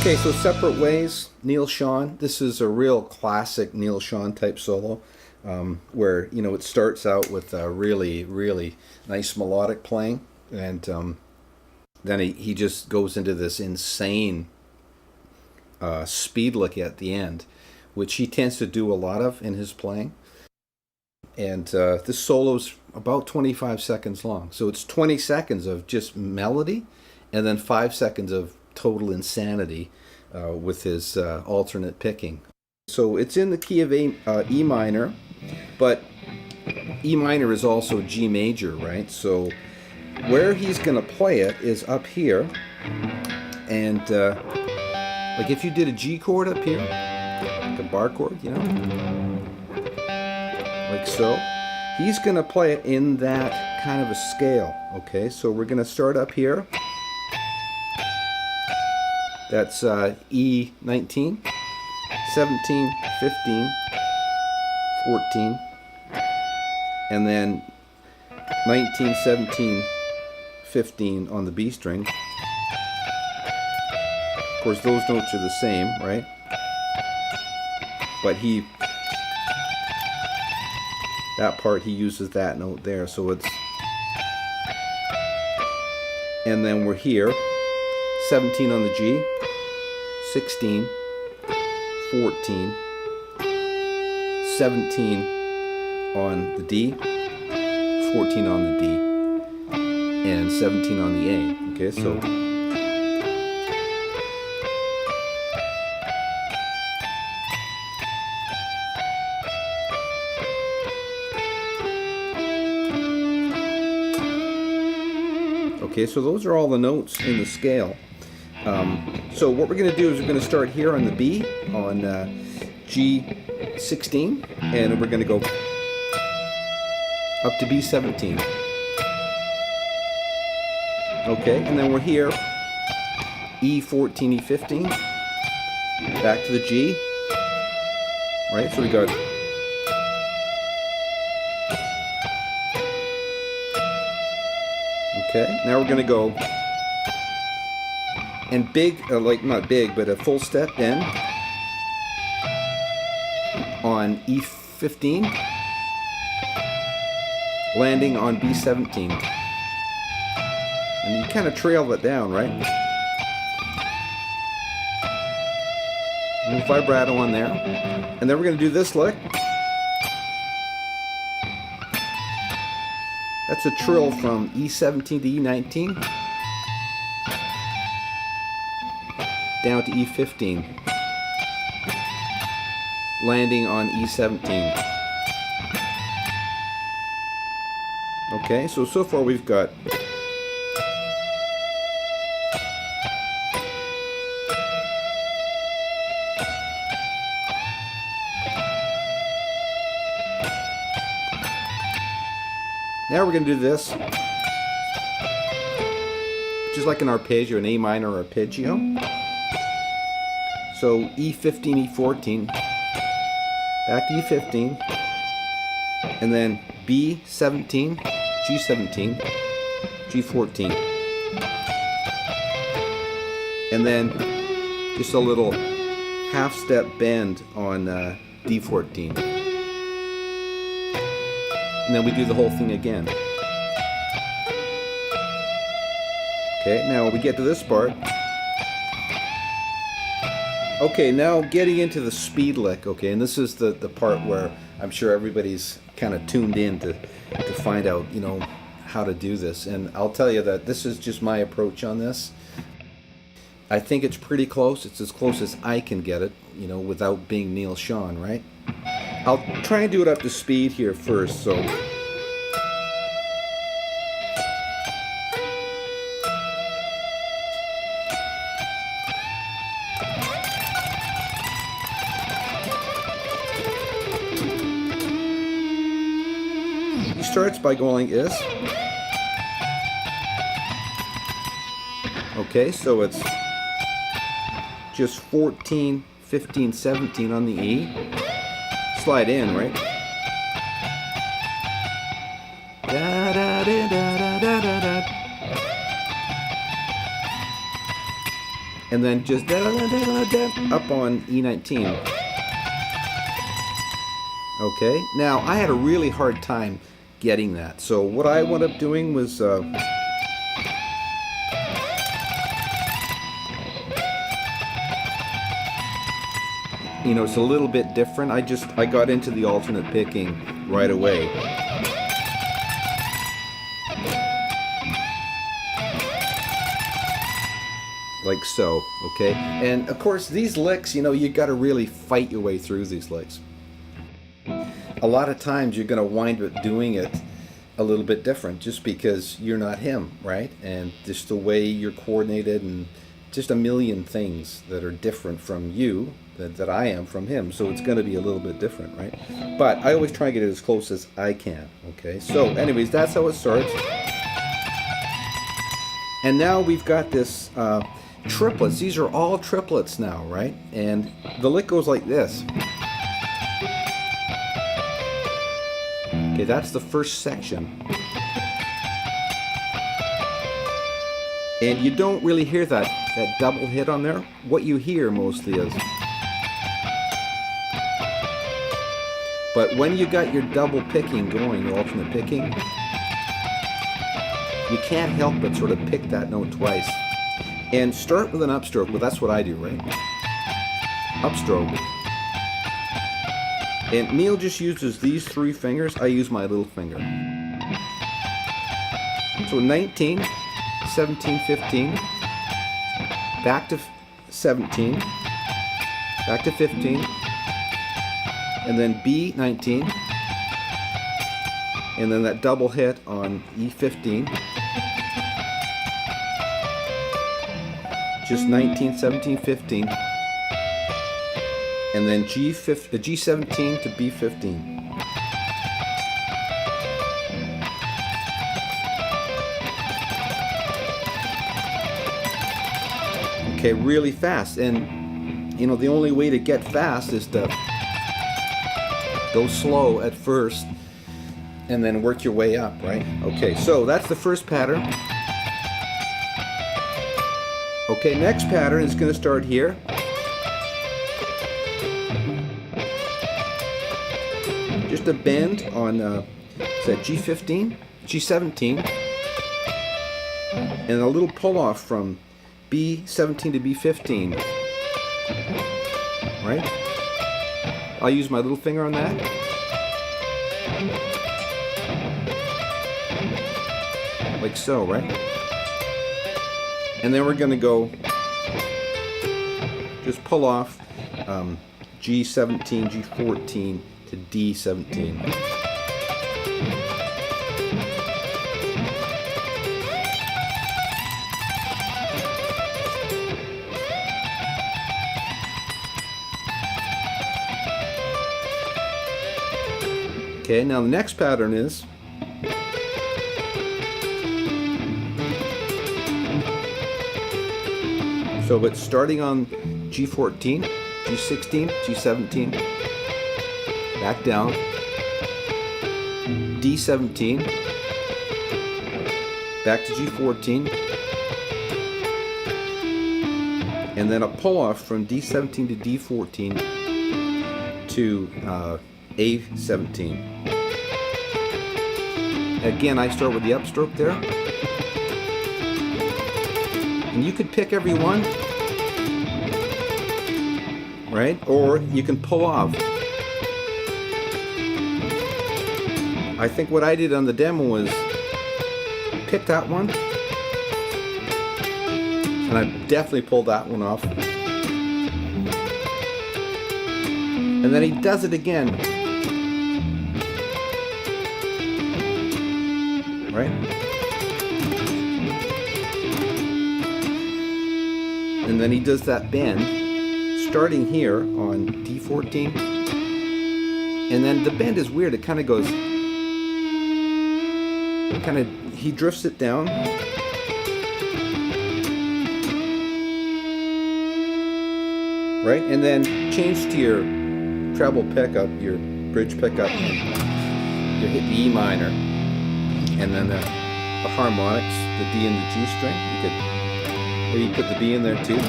Okay, so Separate Ways, Neil Schon. This is a real classic Neil Schon type solo, where, you know, it starts out with a really, really nice melodic playing, and then he just goes into this insane speed lick at the end, which he tends to do a lot of in his playing. And this solo's about 25 seconds long. So it's 20 seconds of just melody, and then 5 seconds of total insanity with his alternate picking. So it's in the key of E minor, but E minor is also G major, right? So where he's going to play it is up here, and like if you did a G chord up here, like a bar chord, you know, like so, he's going to play it in that kind of a scale. Okay, so we're going to start up here. That's E 19, 17, 15, 14, and then 19, 17, 15 on the B string. Of course, those notes are the same, right? But that part, he uses that note there, so it's, and then we're here, 17 on the G, 16, 14, 17 on the D, 14 on the D, and 17 on the A. Okay, so so those are all the notes in the scale. So what we're going to do is we're going to start here on the B, on G16, and we're going to go up to B17. Okay, and then we're here, E14, E15, back to the G, right? So we got okay, now we're going to go and big, like not big, but a full step bend on E15, landing on B17. And you kind of trail it down, right? A little vibrato on there. And then we're going to do this lick. That's a trill from E17 to E19, down to E15, landing on E17. Okay, so far we've got now we're going to do this, which is like an arpeggio, an A minor arpeggio. So E15, E14, back to E15, and then B17, G17, G14, and then just a little half step bend on D14. And then we do the whole thing again. Okay, now we get to this part. Okay, now getting into the speed lick, okay, and this is the part where I'm sure everybody's kind of tuned in to find out, you know, how to do this. And I'll tell you that this is just my approach on this. I think it's pretty close. It's as close as I can get it, you know, without being Neil Schon, right? I'll try and do it up to speed here first, so he starts by going is. Okay, so it's just 14, 15, 17 on the E. Slide in, right? Da, da, da, da, da, da, da. and then just up on E19. Okay, now I had a really hard time getting that, so what I wound up doing was you know, it's a little bit different. I got into the alternate picking right away. Like so, okay? And of course these licks, you know, you got to really fight your way through these licks. A lot of times you're going to wind up doing it a little bit different just because you're not him, right? And just the way you're coordinated and just a million things that are different from you that I am from him. So it's going to be a little bit different, right? But I always try and get it as close as I can, okay? So anyways, that's how it starts. And now we've got this triplets. These are all triplets now, right? And the lick goes like this. Okay, that's the first section. And you don't really hear that double hit on there. What you hear mostly is. But when you got your double picking going, your alternate picking, you can't help but sort of pick that note twice. And start with an upstroke. Well, that's what I do, right? Upstroke. And Neil just uses these three fingers. I use my little finger. So 19, 17, 15. Back to 17. Back to 15. And then B, 19. And then that double hit on E15. Just 19, 17, 15. And then G17 to B15. Okay, really fast. And you know, the only way to get fast is to go slow at first and then work your way up, right? Okay, so that's the first pattern. Okay, next pattern is going to start here. Just a bend on is that G15, G17, and a little pull off from B17 to B15. Right? I'll use my little finger on that. Like so, right? And then we're going to go just pull off G17, G14 to D17. Okay, now the next pattern is so it's starting on G14, G16, G17, back down, D17, back to G14, and then a pull off from D17 to D14 to A17. Again, I start with the upstroke there. And you could pick every one, right? Or you can pull off. I think what I did on the demo was pick that one. And I definitely pulled that one off. And then he does it again. Right? And then he does that bend, starting here on D14. And then the bend is weird. It kind of goes, he drifts it down. Right? And then change to your treble pickup, your bridge pickup. You hit the E minor. And then the harmonics, the D and the G string. You could maybe put the B in there too.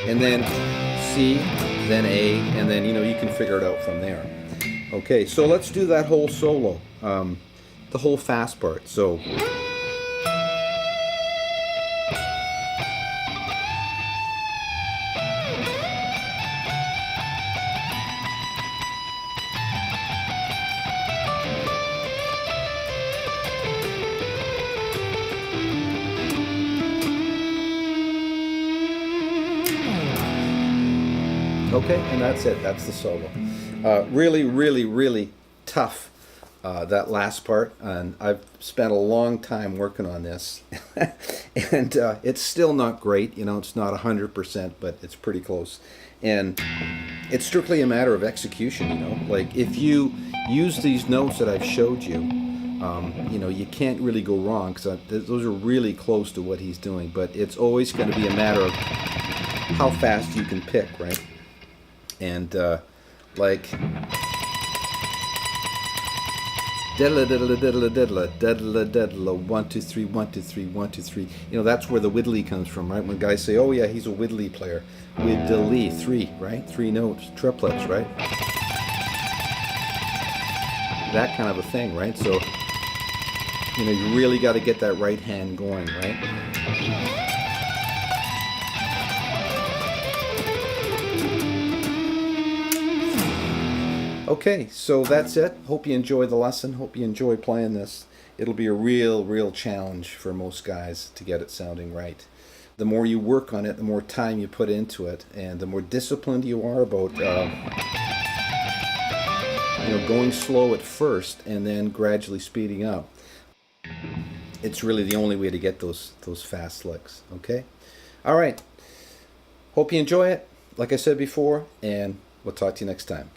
and then C, then A, and then, you know, you can figure it out from there. Okay, so let's do that whole solo, the whole fast part. So. Okay, and that's it. That's the solo. Really, really, really tough, that last part. And I've spent a long time working on this. And it's still not great. You know, it's not 100%, but it's pretty close. And it's strictly a matter of execution, you know. Like, if you use these notes that I've showed you, you know, you can't really go wrong, because those are really close to what he's doing. But it's always going to be a matter of how fast you can pick, right? And like diddle diddle diddle diddle diddle diddle 1 2 3 1 2 3 1 2 3. You know, that's where the widdly comes from, right? When guys say, "Oh yeah, he's a widdly player," widdly, 3, right? 3 notes, triplets, right? That kind of a thing, right? So, you know, you really got to get that right hand going, right? Okay, so that's it. Hope you enjoy the lesson. Hope you enjoy playing this. It'll be a real challenge for most guys to get it sounding right. The more you work on it, the more time you put into it, and the more disciplined you are about, you know, going slow at first and then gradually speeding up. It's really the only way to get those fast licks. Okay? All right. Hope you enjoy it, like I said before, and we'll talk to you next time.